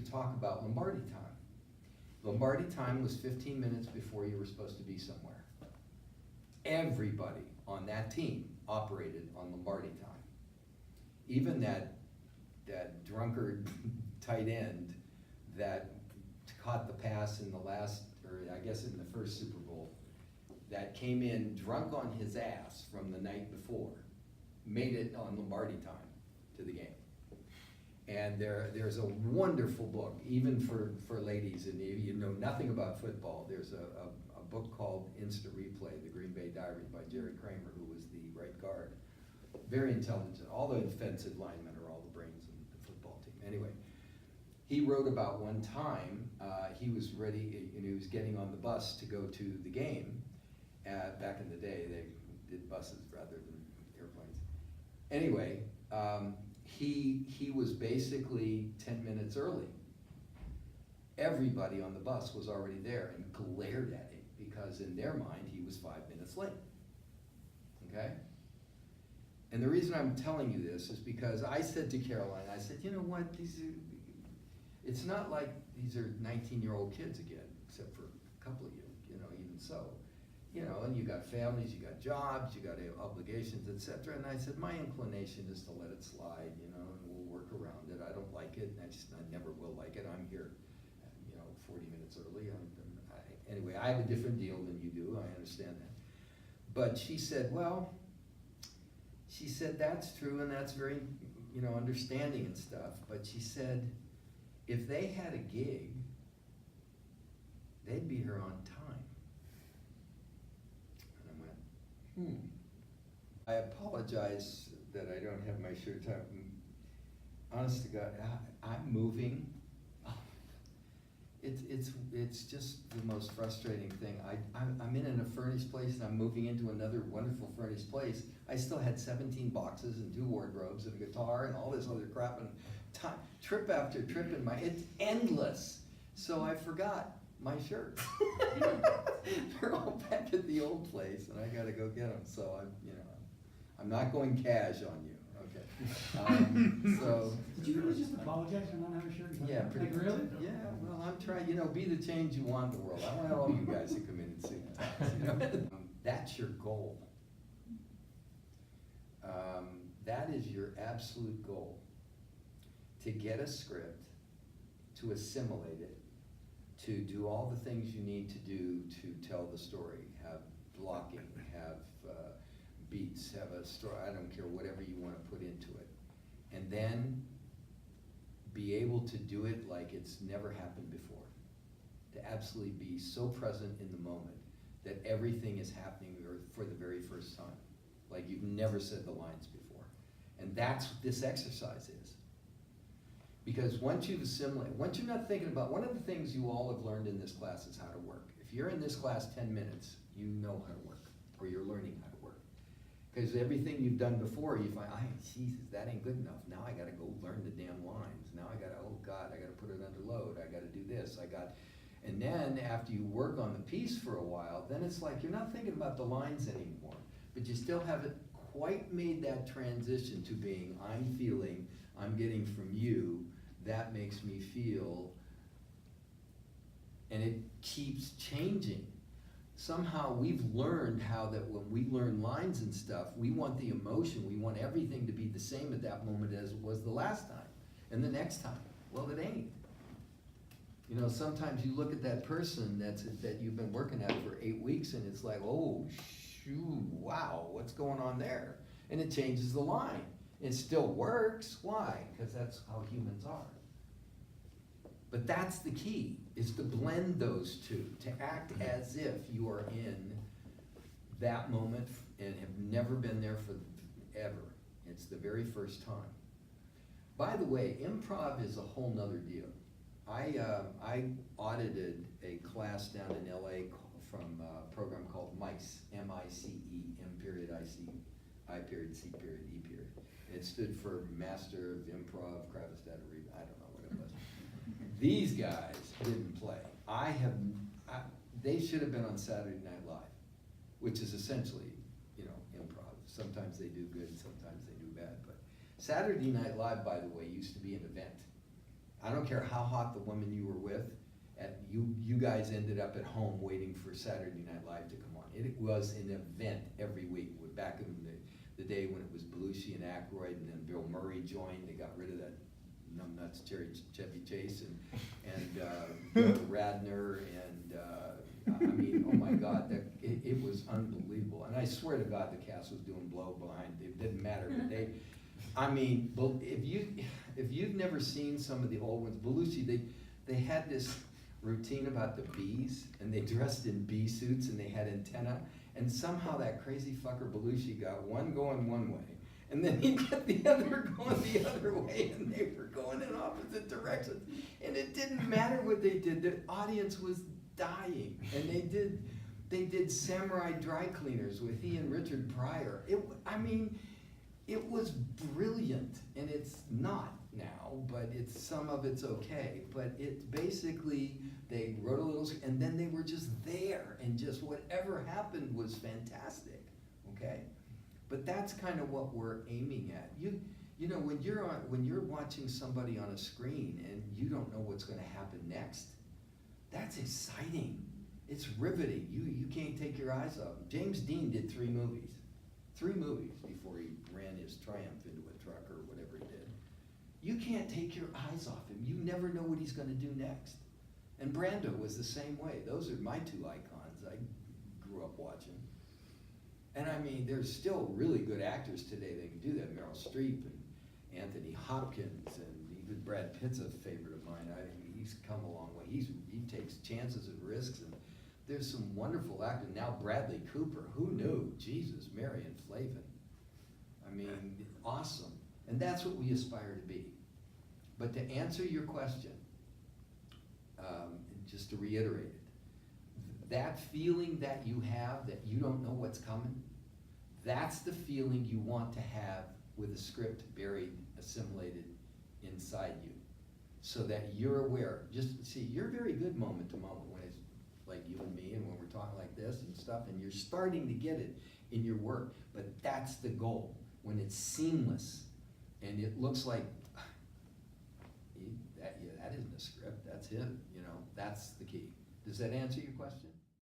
to talk about Lombardi time. Lombardi time was 15 minutes before you were supposed to be somewhere. Everybody on that team operated on Lombardi time. Even that drunkard tight end that caught the pass in the last, or I guess in the first Super Bowl, that came in drunk on his ass from the night before, made it on Lombardi time to the game. And there's a wonderful book, even for ladies, and you know nothing about football. There's a book called Instant Replay, The Green Bay Diary by Jerry Kramer, who was the right guard. Very intelligent. All the defensive linemen are all the brains in the football team. Anyway, he wrote about one time, he was ready, and he was getting on the bus to go to the game. Back in the day, they did buses rather than airplanes. Anyway, he was basically 10 minutes early. Everybody on the bus was already there and glared at him because in their mind he was 5 minutes late. Okay? And the reason I'm telling you this is because I said to Caroline, I said, you know what, it's not like these are 19-year-old kids again, except for a couple of you, you know, even so. You know, and you got families, you got jobs, you got obligations, etc. And I said, my inclination is to let it slide, you know, and we'll work around it. I don't like it, and I never will like it. I'm here, you know, 40 minutes early. Anyway, I have a different deal than you do, I understand that. But she said, well, she said, that's true, and that's very, you know, understanding and stuff. But she said, if they had a gig, they'd be here on time. I apologize that I don't have my shirt tucked. Honest to God, I'm moving. It's just the most frustrating thing. I'm in a furnished place and I'm moving into another wonderful furnished place. I still had 17 boxes and 2 wardrobes and a guitar and all this other crap, and trip after trip in it's endless. So I forgot my shirts. They're all back at the old place, and I got to go get them. So I'm not going cash on you. Okay. So. Did you really just apologize for not having a shirt? Yeah, pretty much. Really? Yeah. Well, I'm trying. You know, be the change you want in the world. I want all you guys to come in and suit and ties. You know, that's your goal. That is your absolute goal. To get a script, to assimilate it, to do all the things you need to do to tell the story, have blocking, have beats, have a story, I don't care, whatever you want to put into it. And then be able to do it like it's never happened before. To absolutely be so present in the moment that everything is happening for the very first time. Like you've never said the lines before. And that's what this exercise is. Because once you've assimilated, once you're not thinking about, one of the things you all have learned in this class is how to work. If you're in this class 10 minutes, you know how to work, or you're learning how to work. Because everything you've done before, you find, Jesus, that ain't good enough. Now I gotta go learn the damn lines. Now I gotta, oh God, I gotta put it under load. I gotta do this, and then after you work on the piece for a while, then it's like you're not thinking about the lines anymore, but you still haven't quite made that transition to being, I'm feeling, I'm getting from you, that makes me feel, and it keeps changing. Somehow we've learned how that when we learn lines and stuff, we want the emotion, we want everything to be the same at that moment as it was the last time, and the next time. Well, it ain't. You know, sometimes you look at that person that you've been working at for 8 weeks, and it's like, oh, shoot, wow, what's going on there? And it changes the line. It still works. Why? Because that's how humans are. But that's the key, is to blend those two, to act as if you are in that moment and have never been there forever. It's the very first time. By the way, improv is a whole nother deal. I audited a class down in LA from a program called MICE, M-I-C-E, M-I-C, I-C, E. It stood for Master of Improv, Kravitz, I don't know what it was. These guys didn't play. They should have been on Saturday Night Live, which is essentially, you know, improv. Sometimes they do good, sometimes they do bad. But Saturday Night Live, by the way, used to be an event. I don't care how hot the woman you were with, you guys ended up at home waiting for Saturday Night Live to come on. It was an event every week. Back in the day when it was Belushi and Aykroyd, and then Bill Murray joined. They got rid of that numbnuts Chevy Chase and Bill Radner and I mean, oh my God, it was unbelievable. And I swear to God, the cast was doing blow behind. It didn't matter, but I mean, if you've never seen some of the old ones, Belushi, they had this routine about the bees, and they dressed in bee suits, and they had antenna, and somehow that crazy fucker Belushi got one going one way, and then he'd get the other going the other way, and they were going in opposite directions, and it didn't matter what they did. The audience was dying, and they did Samurai Dry Cleaners with he and Richard Pryor. I mean, it was brilliant, and it's not now, but some of it's okay. But it's basically, they wrote a little, and then they were just there, and just whatever happened was fantastic, okay? But that's kind of what we're aiming at. You know, when you're watching somebody on a screen and you don't know what's going to happen next, that's exciting. It's riveting. You can't take your eyes off him. James Dean did 3 movies before he ran his Triumph into a truck or whatever he did. You can't take your eyes off him. You never know what he's going to do next. And Brando was the same way. Those are my 2 icons I grew up watching. And I mean, there's still really good actors today that can do that. Meryl Streep and Anthony Hopkins, and even Brad Pitt's a favorite of mine. He's come a long way. He takes chances and risks, and there's some wonderful actors. Now Bradley Cooper, who knew? Jesus, Marion Flavin. I mean, awesome. And that's what we aspire to be. But to answer your question, just to reiterate it, that feeling that you have that you don't know what's coming, that's the feeling you want to have with a script buried, assimilated inside you, so that you're aware. Just see, you're very good moment to moment when it's like you and me, and when we're talking like this and stuff, and you're starting to get it in your work. But that's the goal, when it's seamless and it looks like that isn't a script, that's him. You know, that's the key. Does that answer your question?